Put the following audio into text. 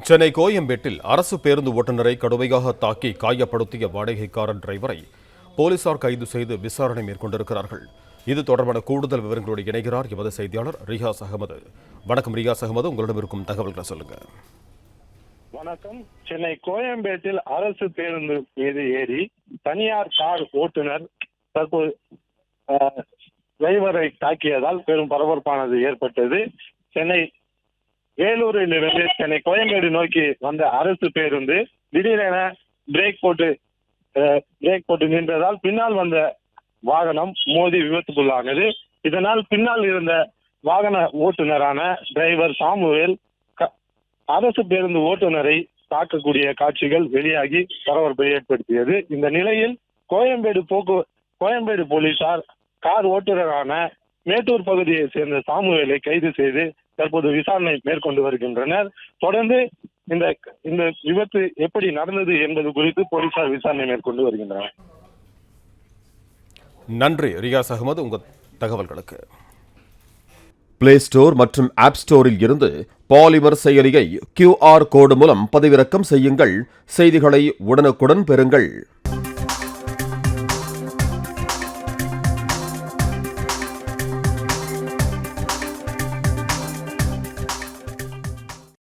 சென்னை கோயம்பேட்டில் அரசு பேருந்து ஓட்டுநரை கடுமையாக தாக்கி காயப்படுத்திய வாடகைக்காரன் டிரைவரை போலீசார் கைது செய்து விசாரணை மேற்கொண்டிருக்கிறார்கள். இது தொடர்பான கூடுதல் விவரங்களோடு இணைகிறார் எமது செய்தியாளர் ரியாஸ் அகமது. வணக்கம் ரியாஸ் அகமது, உங்களிடம் இருக்கும் தகவல்களை சொல்லுங்க. வணக்கம். சென்னை கோயம்பேட்டில் அரசு பேருந்து மீது ஏறி தனியார் கார் ஓட்டுநர் தற்போது டிரைவரை தாக்கியதால் பெரும் பரபரப்பானது ஏற்பட்டது. சென்னை வேலூரில் இருந்து சென்னை கோயம்பேடு நோக்கி வந்த அரசு பேருந்து திடீரென பிரேக் போட்டு நின்றதால் பின்னால் வந்த வாகனம் மோதி விபத்துக்குள்ளானது. இதனால் பின்னால் இருந்த வாகன ஓட்டுநரான டிரைவர் சாமுவேல் அரசு பேருந்து ஓட்டுநரை தாக்கக்கூடிய காட்சிகள் வெளியாகி பரபரப்பை ஏற்படுத்தியது. இந்த நிலையில் கோயம்பேடு போலீசார் கார் ஓட்டுநரான மேட்டூர் பகுதியை சேர்ந்த சாமுவேலை கைது செய்து தற்போது விசாரணை மேற்கொண்டு வருகின்றனர். தொடர்ந்து இந்த விபத்து எப்படி நடந்தது என்பது குறித்து போலீசார் விசாரணை மேற்கொண்டு வருகின்றனர். நன்றி ரியாஸ் அகமது, உங்க தகவல்களுக்கு. பிளே ஸ்டோர் மற்றும் ஆப் ஸ்டோரில் இருந்து பாலிமர் செயலியை QR கோடு மூலம் பதிவிறக்கம் செய்யுங்கள். செய்திகளை உடனுக்குடன் பெறுங்கள்.